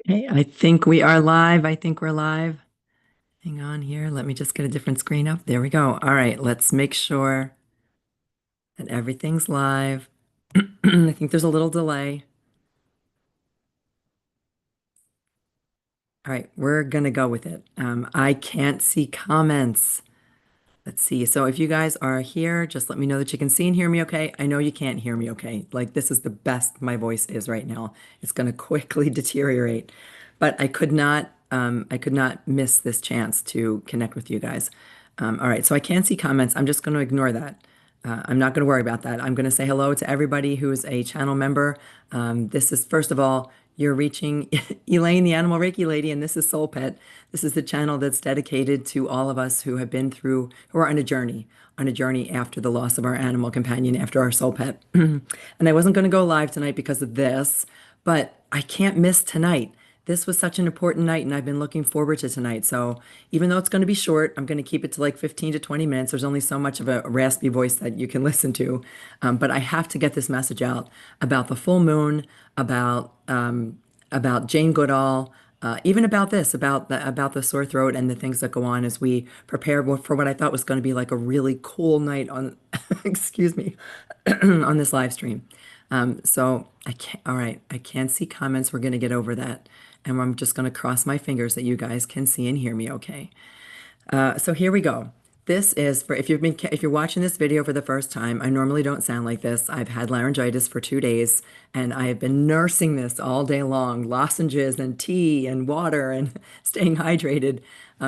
Okay, I think we are live. I think we're live. Hang on here. Let me just get a different screen up. There we go. All right, let's make sure that everything's live. I think there's a little delay. All right, we're gonna go with it. I can't see comments. Let's see. So if you guys are here, just let me know that you can see and hear me okay. I know you can't hear me okay. Like this is the best my voice is right now. It's going to quickly deteriorate. But I could not miss this chance to connect with you guys. All right, so I can't see comments. I'm just going to ignore that. I'm not going to worry about that. I'm going to say hello to everybody who is a channel member. This is, first of all, you're reaching Elaine, the animal Reiki lady, and this is SoulPet. This is the channel that's dedicated to all of us who have been through, who are on a journey after the loss of our animal companion, after our soul pet. And I wasn't going to go live tonight because of this, but I can't miss tonight. This was such an important night, and I've been looking forward to tonight. So even though it's going to be short, I'm going to keep it to like 15 to 20 minutes. There's only so much of a raspy voice that you can listen to. But I have to get this message out about the full moon, about Jane Goodall, even about this, about the sore throat and the things that go on as we prepare for what I thought was going to be like a really cool night on, excuse me, on this live stream. So I can't, all right, I can't see comments. We're going to get over that. And I'm just going to cross my fingers that you guys can see and hear me okay. So here we go. This is for if you're watching this video for the first time, I normally don't sound like this. I've had laryngitis for 2 days and I have been nursing this all day long, lozenges and tea and water and staying hydrated,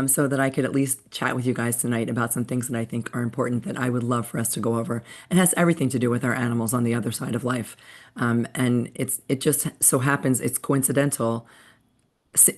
so that I could at least chat with you guys tonight about some things that I think are important that I would love for us to go over. It has everything to do with our animals on the other side of life. And it just so happens it's coincidental,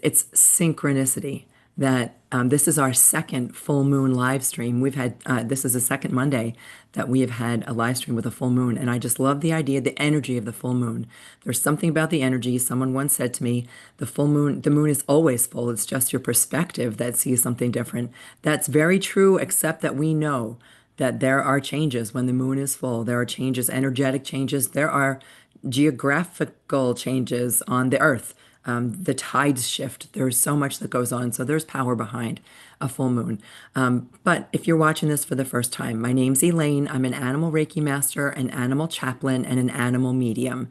it's synchronicity that this is our second full moon live stream. We've had this is the second Monday that we have had a live stream with a full moon, and I just love the idea, the energy of the full moon. There's something about the energy. Someone once said to me, the moon is always full. It's just your perspective that sees something different. That's very true, except that we know that there are changes when the moon is full. There are changes, energetic changes. There are geographical changes on the earth. The tides shift. There's so much that goes on. So there's power behind a full moon. But if you're watching this for the first time, my name's Elaine. I'm an animal Reiki master, an animal chaplain, and an animal medium.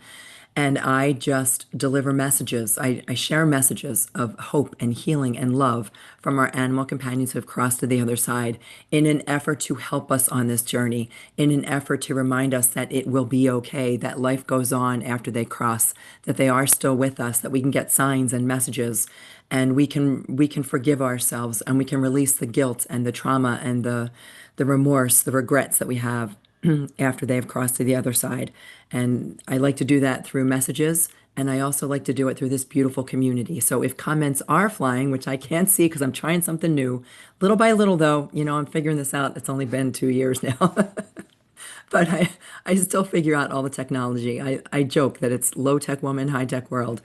And I just deliver messages. I share messages of hope and healing and love from our animal companions who have crossed to the other side in an effort to help us on this journey, in an effort to remind us that it will be okay, that life goes on after they cross, that they are still with us, that we can get signs and messages, and we can forgive ourselves and we can release the guilt and the trauma and the remorse, the regrets that we have after they have crossed to the other side. And I like to do that through messages. And I also like to do it through this beautiful community. So if comments are flying, which I can't see because I'm trying something new, little by little, though, I'm figuring this out. It's only been 2 years now. But I still figure out all the technology. I joke that it's low tech woman, high tech world.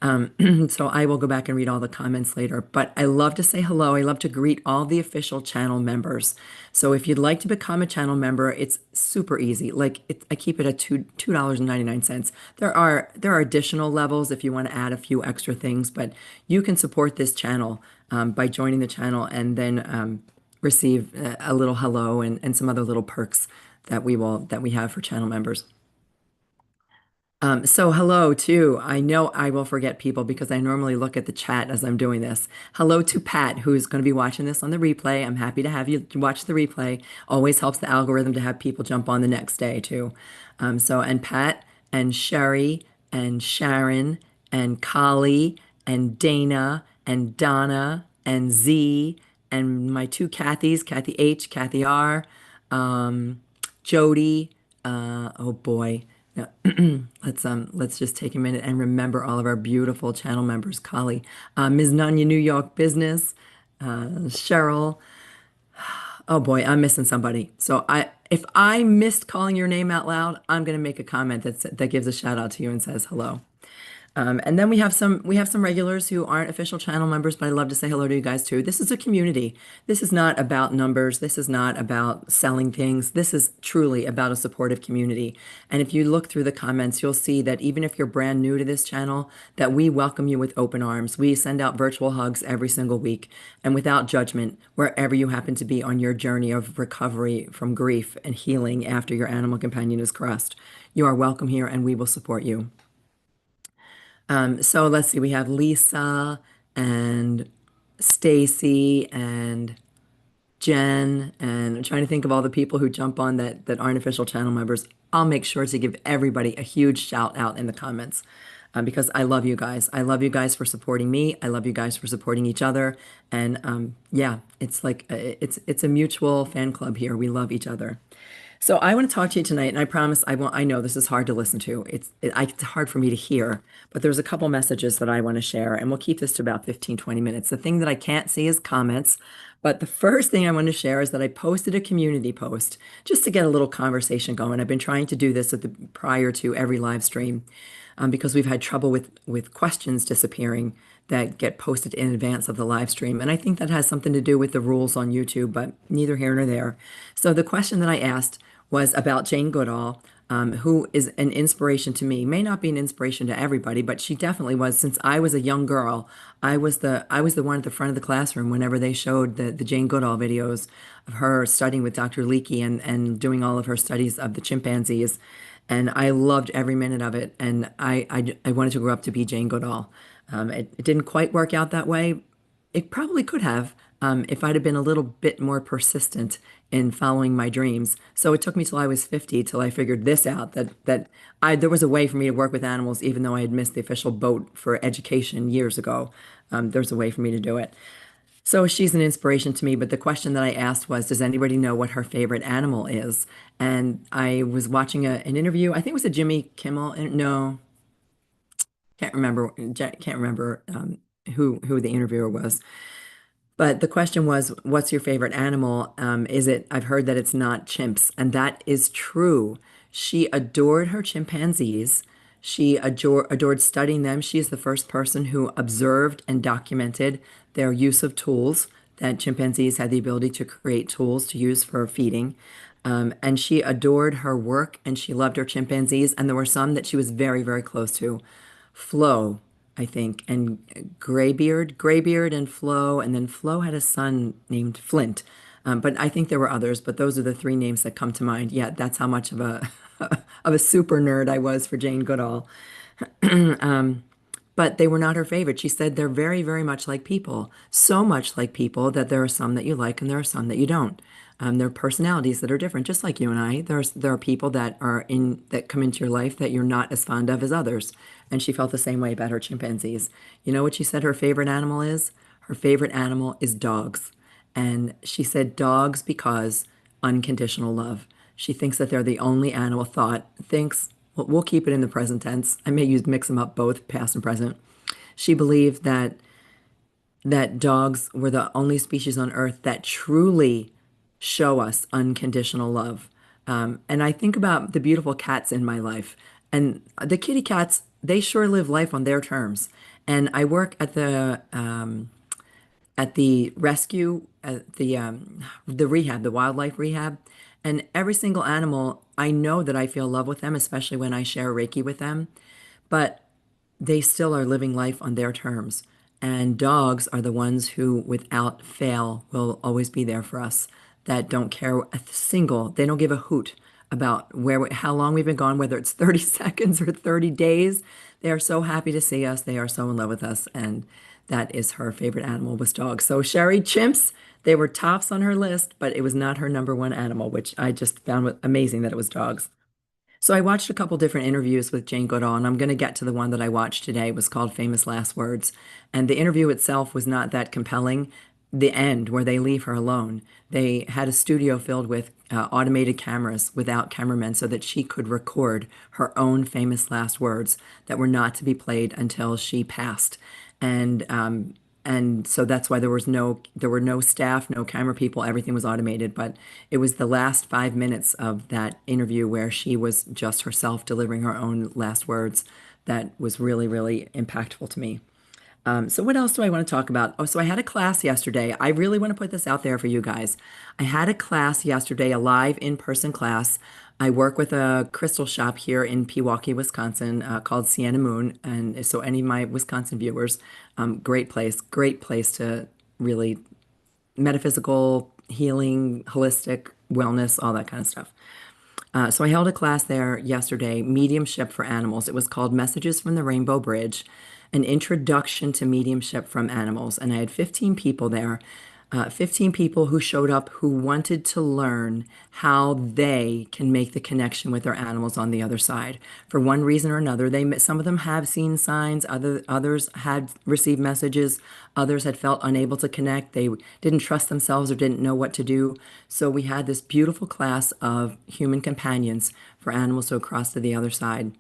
So I will go back and read all the comments later. But I love to say hello. I love to greet all the official channel members. So if you'd like to become a channel member, it's super easy. I keep it at $2.99. There are additional levels if you want to add a few extra things, but you can support this channel by joining the channel and then receive a little hello and some other little perks that we have for channel members. So hello too. I know I will forget people because I normally look at the chat as I'm doing this. Hello to Pat, who's going to be watching this on the replay. I'm happy to have you watch the replay. Always helps the algorithm to have people jump on the next day too. And Pat and Sherry and Sharon and Kali and Dana and Donna and Z and my two Kathys, Kathy H, Kathy R, Jody. Oh boy. Now, let's just take a minute and remember all of our beautiful channel members. Kali, Ms. Nanya, New York Business, Cheryl. Oh boy, I'm missing somebody. So if I missed calling your name out loud, I'm gonna make a comment that gives a shout out to you and says hello. And then we have some regulars who aren't official channel members, but I love to say hello to you guys too. This is a community. This is not about numbers. This is not about selling things. This is truly about a supportive community. And if you look through the comments, you'll see that even if you're brand new to this channel, that we welcome you with open arms. We send out virtual hugs every single week and without judgment, wherever you happen to be on your journey of recovery from grief and healing after your animal companion is crossed. You are welcome here and we will support you. So let's see, we have Lisa and Stacy and Jen, and I'm trying to think of all the people who jump on that aren't official channel members. I'll make sure to give everybody a huge shout out in the comments because I love you guys. I love you guys for supporting me. I love you guys for supporting each other. And yeah, it's like it's a mutual fan club here. We love each other. So I want to talk to you tonight, and I promise I won't. I know this is hard to listen to. It's hard for me to hear, but there's a couple messages that I want to share, and we'll keep this to about 15, 20 minutes. The thing that I can't see is comments, but the first thing I want to share is that I posted a community post just to get a little conversation going. I've been trying to do this prior to every live stream because we've had trouble with questions disappearing that get posted in advance of the live stream. And I think that has something to do with the rules on YouTube, but neither here nor there. So the question that I asked was about Jane Goodall, who is an inspiration to me. May not be an inspiration to everybody, but she definitely was. Since I was a young girl, I was the one at the front of the classroom whenever they showed the Jane Goodall videos of her studying with Dr. Leakey and doing all of her studies of the chimpanzees. And I loved every minute of it. And I wanted to grow up to be Jane Goodall. It didn't quite work out that way. It probably could have if I'd have been a little bit more persistent in following my dreams. So it took me till I was 50 till I figured this out that there was a way for me to work with animals even though I had missed the official boat for education years ago. There's a way for me to do it. So she's an inspiration to me, but the question that I asked was, does anybody know what her favorite animal is? And I was watching an interview, I think it was a Jimmy Kimmel, no, can't remember who the interviewer was. But the question was, what's your favorite animal? I've heard that it's not chimps, and that is true. She adored her chimpanzees. She adored studying them. She is the first person who observed and documented their use of tools, that chimpanzees had the ability to create tools to use for feeding. And she adored her work and she loved her chimpanzees. And there were some that she was very, very close to. Flo, I think, and Graybeard and Flo, and then Flo had a son named Flint. But I think there were others, but those are the three names that come to mind. Yeah, that's how much of a of a super nerd I was for Jane Goodall. But they were not her favorite. She said they're very, very much like people, so much like people that there are some that you like and there are some that you don't. There are personalities that are different, just like you and I. There are people that come into your life that you're not as fond of as others. And she felt the same way about her chimpanzees. You know what she said her favorite animal is? Her favorite animal is dogs. And she said dogs because unconditional love. She thinks that they're the only animal well, we'll keep it in the present tense. I may mix them up both past and present. She believed that dogs were the only species on earth that truly show us unconditional love. And I think about the beautiful cats in my life, and the kitty cats, they sure live life on their terms. And I work at the rescue, at the rehab, the wildlife rehab, and every single animal, I know that I feel love with them, especially when I share Reiki with them. But they still are living life on their terms. And dogs are the ones who, without fail, will always be there for us, that don't care they don't give a hoot about how long we've been gone, whether it's 30 seconds or 30 days. They are so happy to see us. They are so in love with us. And that is her favorite animal was dogs. So Sherry, chimps, they were tops on her list, but it was not her number one animal, which I just found amazing that it was dogs. So I watched a couple different interviews with Jane Goodall, and I'm going to get to the one that I watched today. It was called Famous Last Words. And the interview itself was not that compelling. The end, where they leave her alone. They had a studio filled with automated cameras without cameramen so that she could record her own famous last words that were not to be played until she passed. And so that's why there were no staff, no camera people, everything was automated. But it was the last 5 minutes of that interview where she was just herself delivering her own last words that was really, really impactful to me. So what else do I want to talk about? Oh, so I had a class yesterday. I really want to put this out there for you guys. I had a class yesterday, a live in-person class. I work with a crystal shop here in Pewaukee, Wisconsin, called Sienna Moon. And so any of my Wisconsin viewers, great place to really metaphysical healing, holistic wellness, all that kind of stuff. So I held a class there yesterday, Mediumship for Animals. It was called Messages from the Rainbow Bridge, an introduction to mediumship from animals. And I had 15 people there, 15 people who showed up who wanted to learn how they can make the connection with their animals on the other side. For one reason or another, some of them have seen signs, others had received messages, others had felt unable to connect. They didn't trust themselves or didn't know what to do. So we had this beautiful class of human companions for animals to cross to the other side.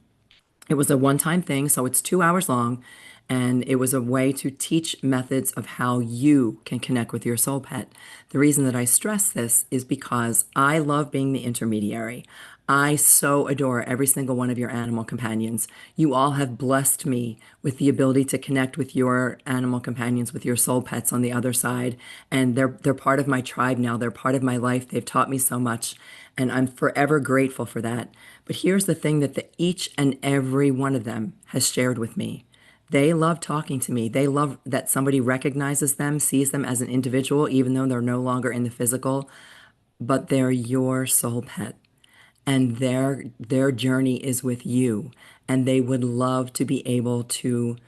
It was a one-time thing, so it's 2 hours long, and it was a way to teach methods of how you can connect with your soul pet. The reason that I stress this is because I love being the intermediary. I so adore every single one of your animal companions. You all have blessed me with the ability to connect with your animal companions, with your soul pets on the other side, and they're part of my tribe now. They're part of my life. They've taught me so much, and I'm forever grateful for that. But here's the thing that each and every one of them has shared with me. They love talking to me. They love that somebody recognizes them, sees them as an individual, even though they're no longer in the physical, but they're your soul pet. And their journey is with you. And they would love to be able to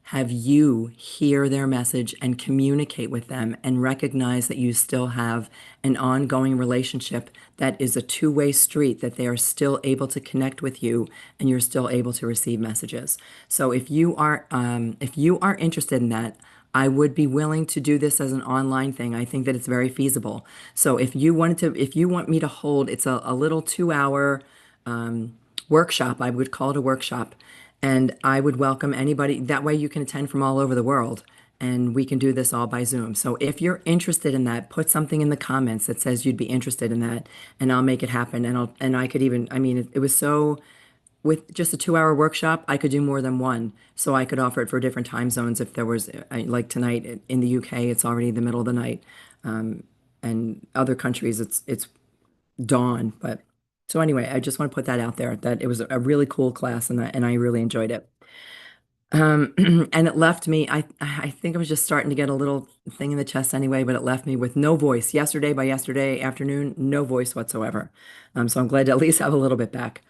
have you hear their message and communicate with them and recognize that you still have an ongoing relationship that is a two-way street, that they are still able to connect with you and you're still able to receive messages. So if you are interested in that, I would be willing to do this as an online thing. I think that it's very feasible. So if you want me to hold, it's a little 2 hour workshop. I would call it a workshop. And I would welcome anybody. That way you can attend from all over the world. And we can do this all by Zoom. So if you're interested in that, put something in the comments that says you'd be interested in that, and I'll make it happen. And I could even, I mean, it was so, with just a 2 hour workshop, I could do more than one. So I could offer it for different time zones if there was, like tonight in the UK, it's already the middle of the night. And other countries, it's dawn. But so anyway, I just want to put that out there that it was a really cool class and I really enjoyed it. And it left me, I think I was just starting to get a little thing in the chest anyway, but it left me with no voice. Yesterday, by yesterday afternoon, no voice whatsoever. So I'm glad to at least have a little bit back.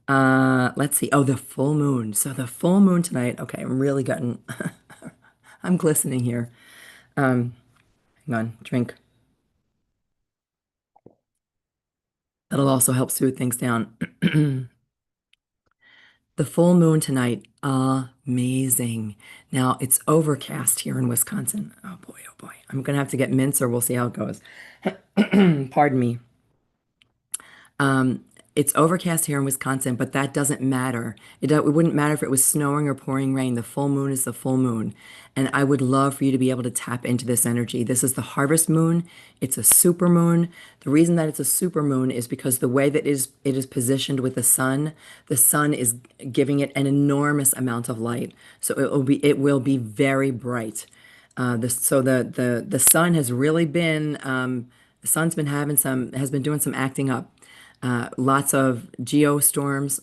Let's see. Oh, the full moon. So the full moon tonight. Okay, I'm really getting, I'm glistening here. Hang on, drink. That'll also help soothe things down. The full moon tonight, amazing. Now it's overcast here in Wisconsin. Oh boy, oh boy. I'm gonna have to get mints or we'll see how it goes. Pardon me. Um, it's overcast here in Wisconsin, but that doesn't matter. It wouldn't matter if it was snowing or pouring rain. The full moon is the full moon. And I would love for you to be able to tap into this energy. This is the harvest moon. It's a super moon. The reason that it's a super moon is because the way that it is positioned with the sun is giving it an enormous amount of light. So it will be very bright. The sun has really been the sun's been has been doing some acting up. Lots of geostorms.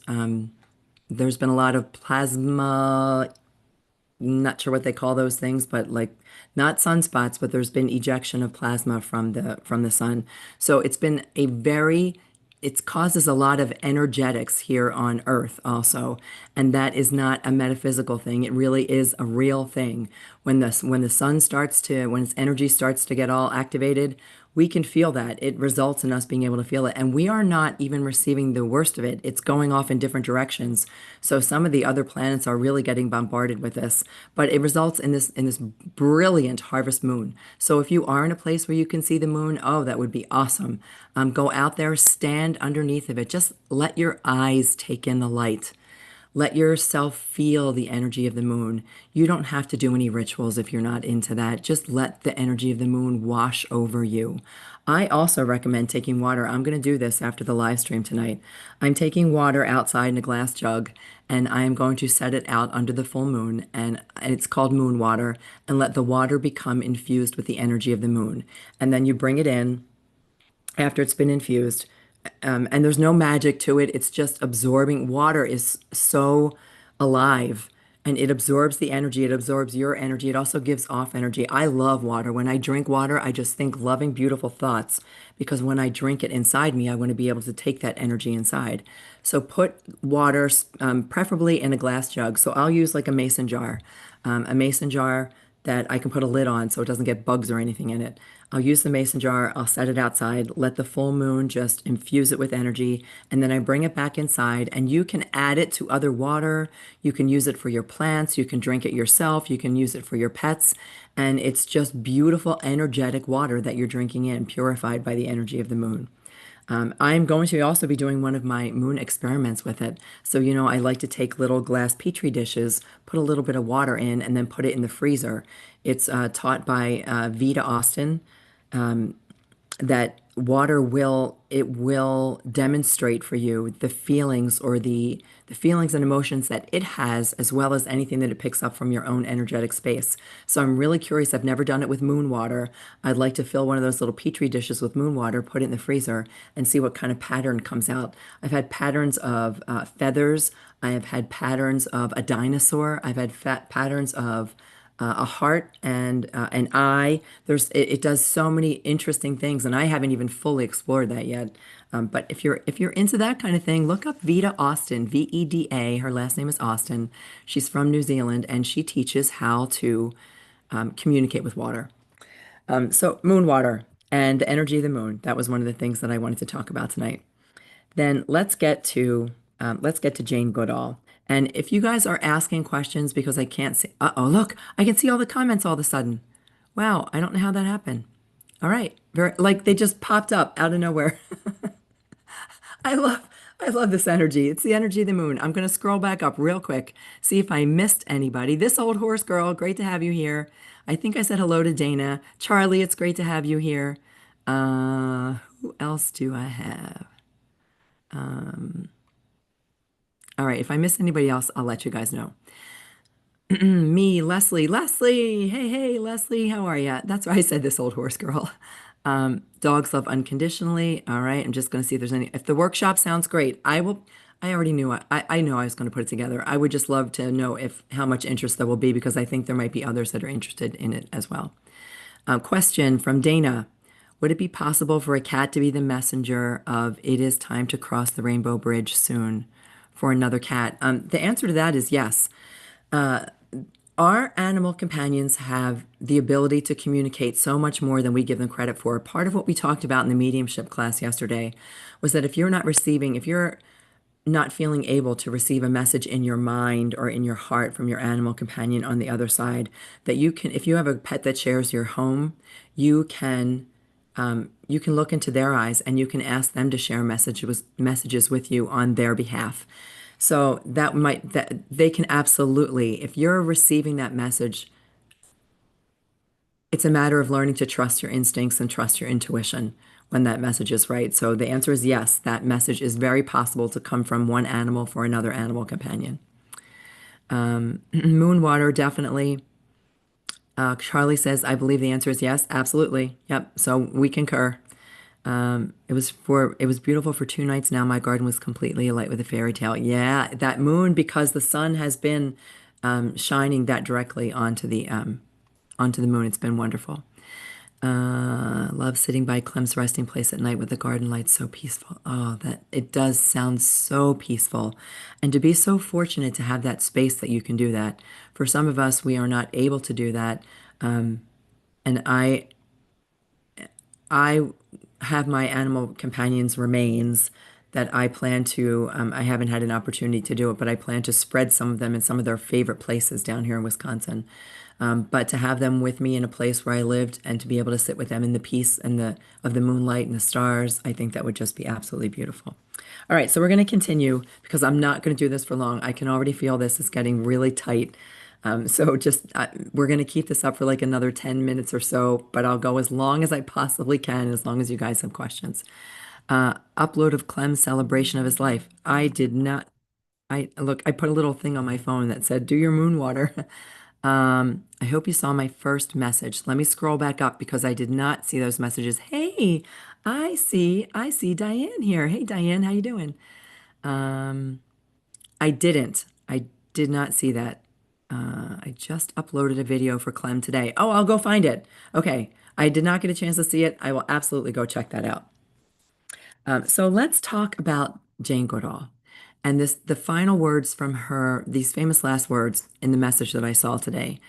There's been a lot of plasma, not sure what they call those things, but like not sunspots, but there's been ejection of plasma from the sun. So it causes a lot of energetics here on Earth also, and that is not a metaphysical thing. It really is a real thing. When its energy starts to get all activated, we can feel that. It results in us being able to feel it. And we are not even receiving the worst of it. It's going off in different directions. So some of the other planets are really getting bombarded with this. But it results in this brilliant harvest moon. So if you are in a place where you can see the moon, oh, that would be awesome. Go out there, stand underneath of it. Just let your eyes take in the light. Let yourself feel the energy of the moon. You don't have to do any rituals if you're not into that. Just let the energy of the moon wash over you. I also recommend taking water. I'm going to do this after the live stream tonight. I'm taking water outside in a glass jug and I am going to set it out under the full moon, and it's called moon water, and let the water become infused with the energy of the moon. And then you bring it in after it's been infused. And there's no magic to it. It's just absorbing. Water is so alive and it absorbs the energy. It absorbs your energy. It also gives off energy. I love water. When I drink water, I just think loving, beautiful thoughts because when I drink it inside me, I want to be able to take that energy inside. So put water, preferably in a glass jug. So I'll use like a mason jar that I can put a lid on so it doesn't get bugs or anything in it. I'll use the mason jar, I'll set it outside, let the full moon just infuse it with energy, and then I bring it back inside. And you can add it to other water. You can use it for your plants, you can drink it yourself, you can use it for your pets. And it's just beautiful, energetic water that you're drinking in, purified by the energy of the moon. I'm going to also be doing one of my moon experiments with it. So, I like to take little glass petri dishes, put a little bit of water in, and then put it in the freezer. It's taught by Vita Austin that water will demonstrate for you the feelings or the feelings and emotions that it has as well as anything that it picks up from your own energetic space. So I'm really curious. I've never done it with moon water. I'd like to fill one of those little petri dishes with moon water, put it in the freezer, and see what kind of pattern comes out. I've had patterns of feathers. I have had patterns of a dinosaur. I've had patterns of a heart and an eye. It does so many interesting things, and I haven't even fully explored that yet. But if you're into that kind of thing, look up Vita Austin, Veda. Her last name is Austin. She's from New Zealand, and she teaches how to communicate with water. So moon water and the energy of the moon. That was one of the things that I wanted to talk about tonight. Then let's get to Jane Goodall. And if you guys are asking questions because I can't see, uh-oh, look, I can see all the comments all of a sudden. Wow, I don't know how that happened. All right, like they just popped up out of nowhere. I love I love this energy. It's the energy of the moon. I'm going to scroll back up real quick, see if I missed anybody. This old horse girl, great to have you here. I think I said hello to Dana. Charlie, it's great to have you here. Who else do I have? All right, if I miss anybody else, I'll let you guys know. Me, Leslie. Leslie, hey, hey, Leslie, how are you? That's why I said this old horse girl. Dogs love unconditionally. All right, I'm just going to see if there's any. If the workshop sounds great, I will. I already knew. I know I was going to put it together. I would just love to know if how much interest there will be because I think there might be others that are interested in it as well. Question from Dana. Would it be possible for a cat to be the messenger of it is time to cross the rainbow bridge soon for another cat? The answer to that is yes. Our animal companions have the ability to communicate so much more than we give them credit for. Part of what we talked about in the mediumship class yesterday was that if you're not feeling able to receive a message in your mind or in your heart from your animal companion on the other side, that you can, if you have a pet that shares your home, you can look into their eyes and you can ask them to share messages with you on their behalf. So that they can absolutely, if you're receiving that message, it's a matter of learning to trust your instincts and trust your intuition when that message is right. So the answer is yes, that message is very possible to come from one animal for another animal companion. Moon water, definitely. Charlie says, I believe the answer is yes, absolutely. Yep. So we concur. It was beautiful for 2 nights now. My garden was completely alight with a fairy tale. Yeah, that moon, because the sun has been shining that directly onto the moon. It's been wonderful. Love sitting by Clem's resting place at night with the garden lights so peaceful. Oh, that it does sound so peaceful. And to be so fortunate to have that space that you can do that. For some of us, we are not able to do that. And I have my animal companions' remains that I plan to, I haven't had an opportunity to do it, but I plan to spread some of them in some of their favorite places down here in Wisconsin. But to have them with me in a place where I lived and to be able to sit with them in the peace and of the moonlight and the stars, I think that would just be absolutely beautiful. All right, so we're going to continue because I'm not going to do this for long. I can already feel this is getting really tight. So just we're going to keep this up for like another 10 minutes or so, but I'll go as long as I possibly can, as long as you guys have questions. Upload of Clem's celebration of his life. I put a little thing on my phone that said, "Do your moon water." I hope you saw my first message. Let me scroll back up because I did not see those messages. Hey, I see Diane here. Hey, Diane, how you doing? I didn't. I did not see that. I just uploaded a video for Clem today. Oh, I'll go find it. Okay. I did not get a chance to see it. I will absolutely go check that out. So let's talk about Jane Goodall and the final words from her, these famous last words in the message that I saw today.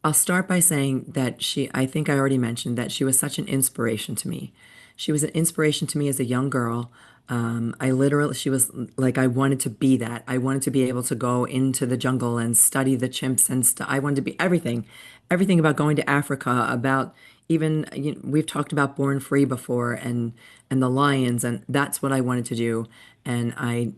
I'll start by saying that I think I already mentioned that she was such an inspiration to me. She was an inspiration to me as a young girl. She was like, I wanted to be that. I wanted to be able to go into the jungle and study the chimps and I wanted to be everything about going to Africa, about even, we've talked about Born Free before and the lions, and that's what I wanted to do. And I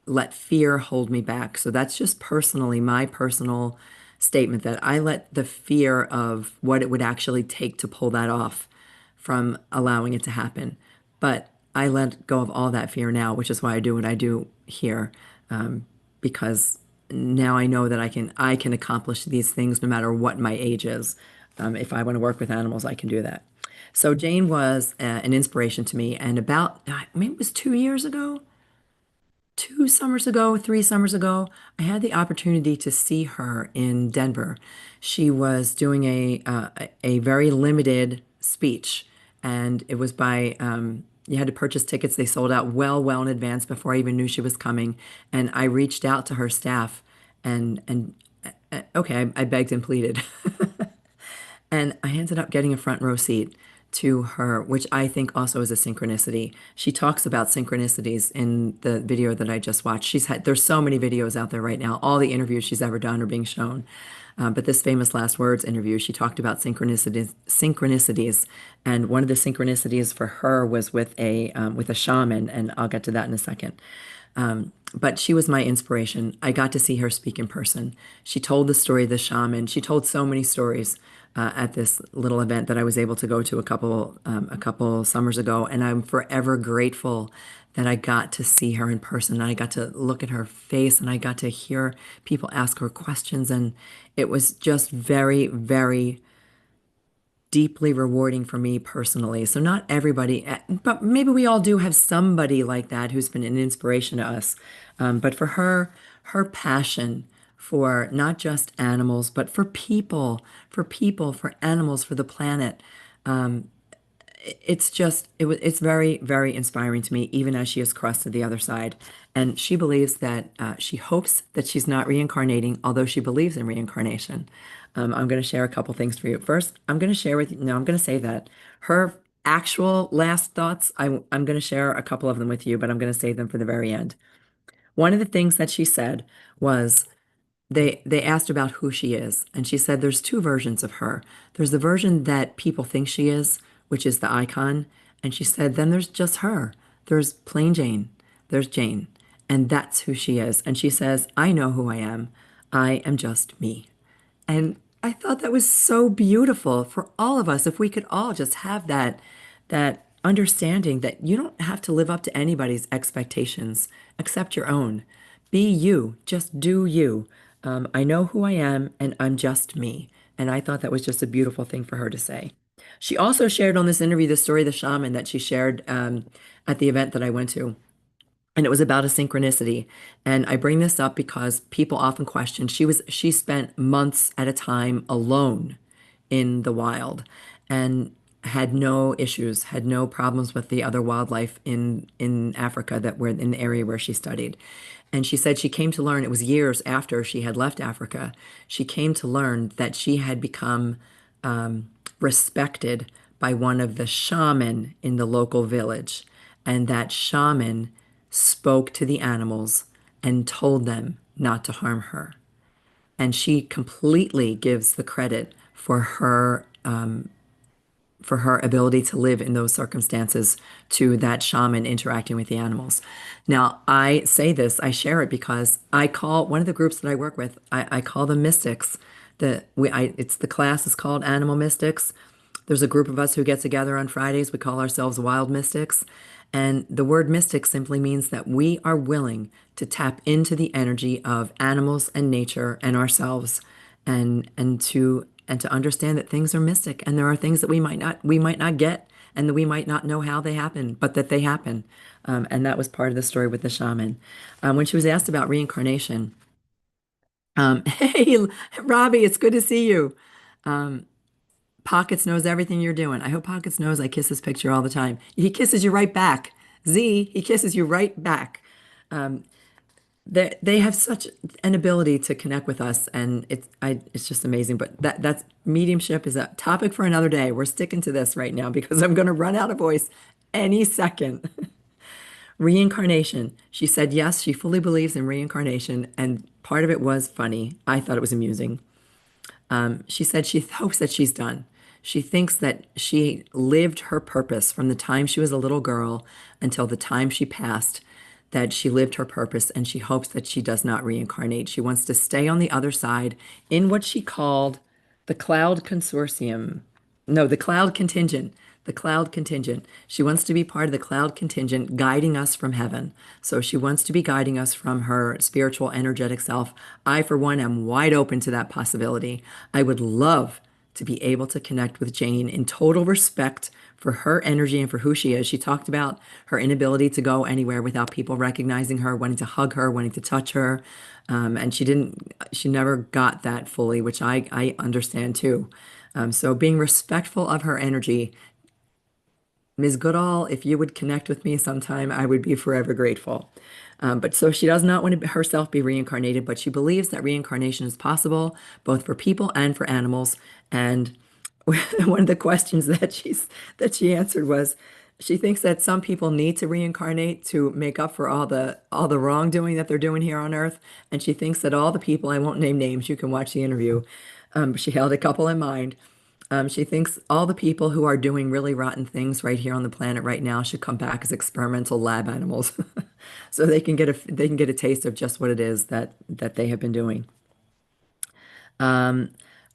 let fear hold me back. So that's just personally my personal statement that I let the fear of what it would actually take to pull that off from allowing it to happen. But I let go of all that fear now, which is why I do what I do here, because now I know that I can accomplish these things no matter what my age is. If I want to work with animals, I can do that. So Jane was an inspiration to me, and about maybe it was 2 years ago, 2 summers ago, 3 summers ago, I had the opportunity to see her in Denver. She was doing a very limited speech, and it was by you had to purchase tickets. They sold out well in advance before I even knew she was coming. And I reached out to her staff, and okay, I begged and pleaded. And I ended up getting a front row seat to her, which I think also is a synchronicity. She talks about synchronicities in the video that I just watched. There's so many videos out there right now. All the interviews she's ever done are being shown. But this famous last words interview, she talked about synchronicities, and one of the synchronicities for her was with a shaman, and I'll get to that in a second. But she was my inspiration. I got to see her speak in person. She told the story of the shaman. She told so many stories at this little event that I was able to go to a couple summers ago, and I'm forever grateful that I got to see her in person. And I got to look at her face, and I got to hear people ask her questions, and it was just very, very deeply rewarding for me personally. So not everybody, but maybe we all do have somebody like that who's been an inspiration to us. But for her, her passion for not just animals, but for animals, for the planet, it's very, very inspiring to me, even as she has crossed to the other side. And she believes that she hopes that she's not reincarnating, although she believes in reincarnation. I'm going to share a couple things for you. First, I'm going to share with you, no, I'm going to say that her actual last thoughts, I'm going to share a couple of them with you, but I'm going to save them for the very end. One of the things that she said was, they asked about who she is, and she said there's two versions of her. There's the version that people think she is, which is the icon, and she said then there's just her. There's plain Jane. There's Jane, and that's who she is. And she says, I know who I am. I am just me. And I thought that was so beautiful for all of us. If we could all just have that understanding that you don't have to live up to anybody's expectations except your own. Be you, just do you. I know who I am and I'm just me. And I thought that was just a beautiful thing for her to say. She also shared on this interview the story of the shaman that she shared at the event that I went to. And it was about a synchronicity. And I bring this up because people often question. She spent months at a time alone in the wild and had no issues, had no problems with the other wildlife in Africa that were in the area where she studied. And she said she came to learn, it was years after she had left Africa, she came to learn that she had become respected by one of the shaman in the local village. And that shaman spoke to the animals and told them not to harm her. And she completely gives the credit for her ability to live in those circumstances to that shaman interacting with the animals. Now, I say this, I share it because I call one of the groups that I work with, I call them mystics. The class is called Animal Mystics. There's a group of us who get together on Fridays. We call ourselves Wild Mystics. And the word mystic simply means that we are willing to tap into the energy of animals and nature and ourselves and to understand that things are mystic and there are things that we might not get and that we might not know how they happen, but that they happen. And that was part of the story with the shaman. When she was asked about reincarnation, hey, Robbie, it's good to see you. Pockets knows everything you're doing. I hope Pockets knows I kiss his picture all the time. He kisses you right back. Z, he kisses you right back. They have such an ability to connect with us, and it's just amazing. But that's mediumship is a topic for another day. We're sticking to this right now because I'm going to run out of voice any second. Reincarnation. She said yes, she fully believes in reincarnation, and part of it was funny. I thought it was amusing. She said she hopes that she's done. She thinks that she lived her purpose from the time she was a little girl until the time she passed, that she lived her purpose, and she hopes that she does not reincarnate. She wants to stay on the other side in what she called the cloud consortium. No, the cloud contingent. The cloud contingent. She wants to be part of the cloud contingent guiding us from heaven. So she wants to be guiding us from her spiritual, energetic self. I, for one, am wide open to that possibility. I would love to be able to connect with Jane in total respect for her energy and for who she is. She talked about her inability to go anywhere without people recognizing her, wanting to hug her, wanting to touch her. And she never got that fully, which I understand too. So being respectful of her energy, Ms. Goodall, if you would connect with me sometime, I would be forever grateful. But so she does not want to herself be reincarnated, but she believes that reincarnation is possible both for people and for animals. And one of the questions that she answered was, she thinks that some people need to reincarnate to make up for all the wrongdoing that they're doing here on Earth, and she thinks that all the people, I won't name names, you can watch the interview. She held a couple in mind. She thinks all the people who are doing really rotten things right here on the planet right now should come back as experimental lab animals, so they can get a taste of just what it is that they have been doing.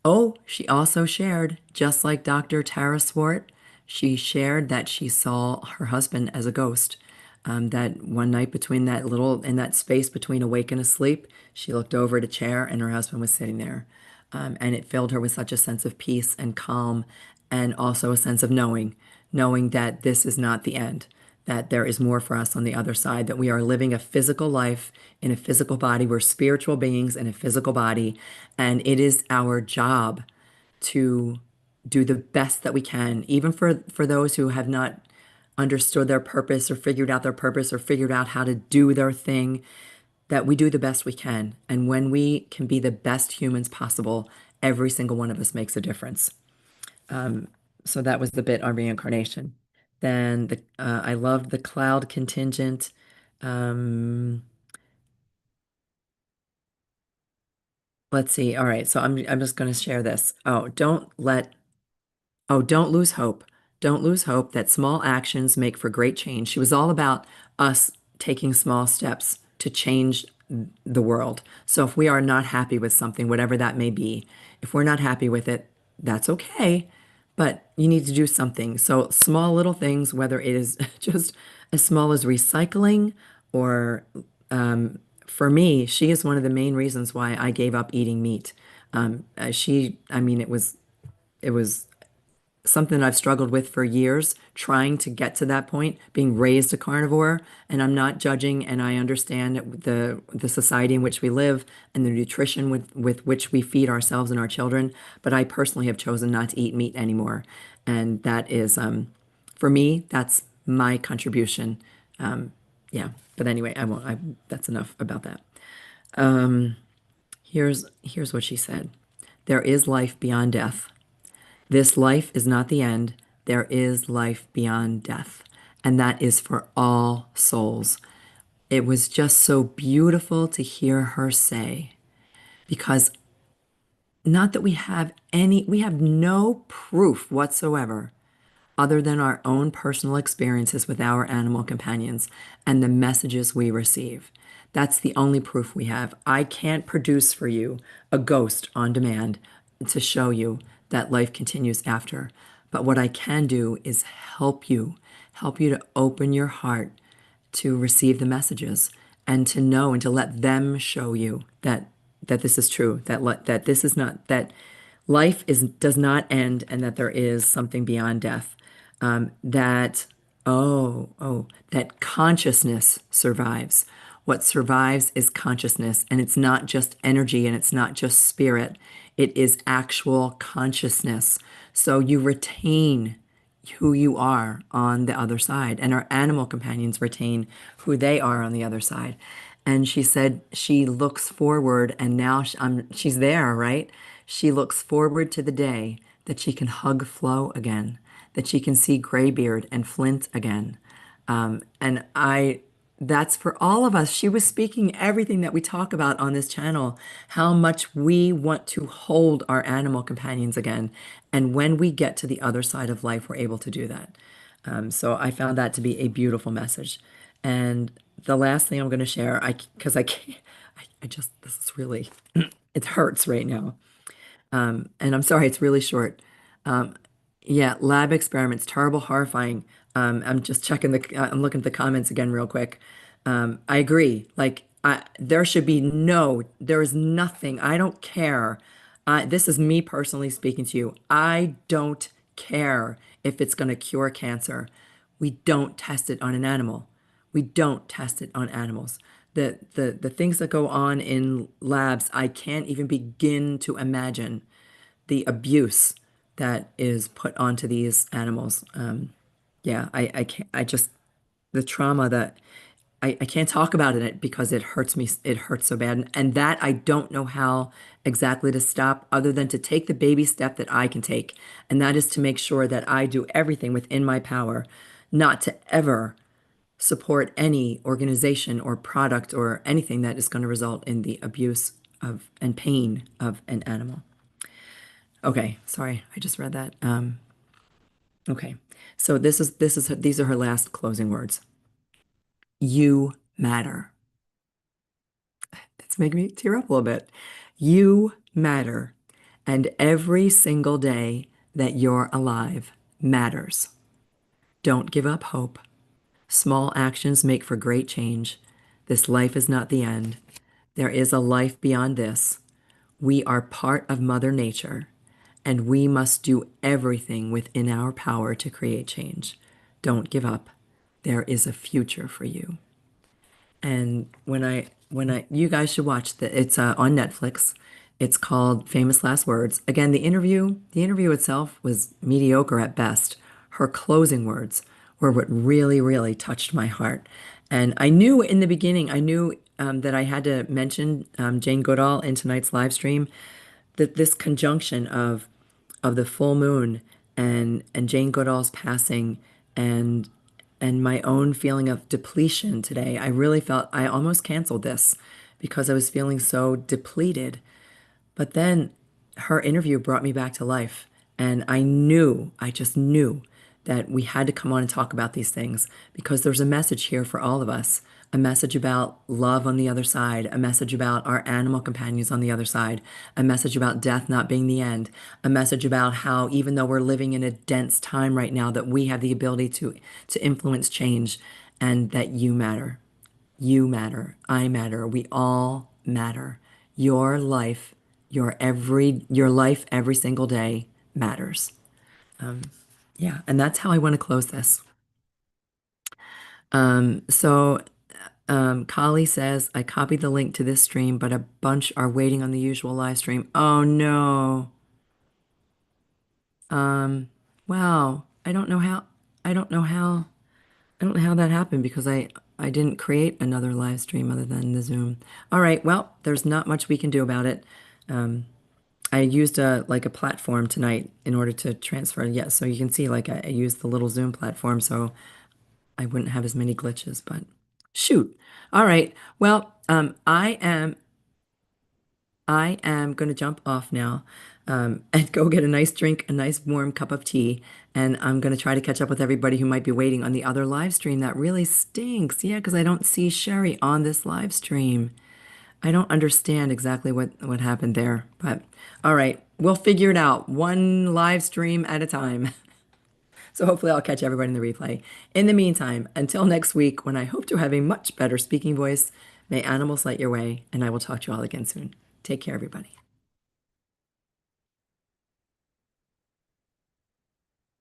Oh, she also shared, just like Dr. Tara Swart, she shared that she saw her husband as a ghost. That one night in that space between awake and asleep, she looked over at a chair and her husband was sitting there. And it filled her with such a sense of peace and calm and also a sense of knowing that this is not the end, that there is more for us on the other side, that we are living a physical life in a physical body. We're spiritual beings in a physical body, and it is our job to do the best that we can, even for those who have not understood their purpose or figured out their purpose or figured out how to do their thing, that we do the best we can. And when we can be the best humans possible, every single one of us makes a difference. So that was the bit on reincarnation. Then I loved the cloud contingent. Um, let's see. All right, so I'm just going to share this. Don't lose hope. Don't lose hope that small actions make for great change. She was all about us taking small steps to change the world. So if we are not happy with something, whatever that may be, if we're not happy with it, that's okay, but you need to do something. So small little things, whether it is just as small as recycling or for me, she is one of the main reasons why I gave up eating meat. I mean, it was something I've struggled with for years, trying to get to that point, being raised a carnivore. And I'm not judging, and I understand the society in which we live and the nutrition with which we feed ourselves and our children. But I personally have chosen not to eat meat anymore. And that is, for me, that's my contribution. Yeah. But anyway, I won't, that's enough about that. Here's what she said. There is life beyond death. This life is not the end. There is life beyond death. And that is for all souls. It was just so beautiful to hear her say, because not that we have no proof whatsoever other than our own personal experiences with our animal companions and the messages we receive. That's the only proof we have. I can't produce for you a ghost on demand to show you that life continues after. But what I can do is help you to open your heart to receive the messages and to know and to let them show you that this is true, that this is not that life is does not end and that there is something beyond death. That that consciousness survives. What survives is consciousness, and it's not just energy and it's not just spirit. It is actual consciousness. So you retain who you are on the other side, and our animal companions retain who they are on the other side. And she said she looks forward, and now she's there, right? She looks forward to the day that she can hug Flo again, that she can see Graybeard and Flint again. And that's for all of us. She was speaking everything that we talk about on this channel, how much we want to hold our animal companions again. And when we get to the other side of life, we're able to do that. So I found that to be a beautiful message. And the last thing I'm going to share, because I can't, I just, this is really, it hurts right now. And I'm sorry, it's really short. Yeah, lab experiments, terrible, horrifying. I'm just checking I'm looking at the comments again real quick. I agree. There should be there is nothing. I don't care. This is me personally speaking to you. I don't care if it's going to cure cancer. We don't test it on an animal. We don't test it on animals. The things that go on in labs, I can't even begin to imagine the abuse that is put onto these animals. Yeah, I can't, I just, the trauma that I can't talk about it because it hurts me. It hurts so bad. And that I don't know how exactly to stop other than to take the baby step that I can take. And that is to make sure that I do everything within my power not to ever support any organization or product or anything that is going to result in the abuse of and pain of an animal. Okay, sorry, I just read that. Okay, so these are her last closing words. You matter. It's making me tear up a little bit. You matter, and every single day that you're alive matters. Don't give up hope. Small actions make for great change. This life is not the end. There is a life beyond this. We are part of Mother Nature, and we must do everything within our power to create change. Don't give up. There is a future for you. And you guys should watch it's on Netflix. It's called Famous Last Words. Again, the interview itself was mediocre at best. Her closing words were what really, really touched my heart. And I knew in the beginning, I knew that I had to mention Jane Goodall in tonight's live stream, that this conjunction of the full moon and Jane Goodall's passing and my own feeling of depletion today. I really felt I almost canceled this because I was feeling so depleted. But then her interview brought me back to life. And I just knew that we had to come on and talk about these things because there's a message here for all of us. A message about love on the other side, a message about our animal companions on the other side, a message about death not being the end, a message about how even though we're living in a dense time right now, that we have the ability to influence change and that you matter. You matter. I matter. We all matter. Your life, your life every single day matters. Yeah, and that's how I want to close this. So Kali says, I copied the link to this stream, but a bunch are waiting on the usual live stream. Oh no. Wow. I don't know how, I don't know how that happened because I didn't create another live stream other than the Zoom. All right. Well, there's not much we can do about it. I used a platform tonight in order to transfer. Yeah, so you can see like I used the little Zoom platform so I wouldn't have as many glitches, but shoot. All right. Well, I am going to jump off now and go get a nice drink, a nice warm cup of tea. And I'm going to try to catch up with everybody who might be waiting on the other live stream. That really stinks. Yeah, because I don't see Sherry on this live stream. I don't understand exactly what happened there. But all right, we'll figure it out one live stream at a time. So hopefully I'll catch everybody in the replay. In the meantime, until next week, when I hope to have a much better speaking voice, may animals light your way, and I will talk to you all again soon. Take care, everybody.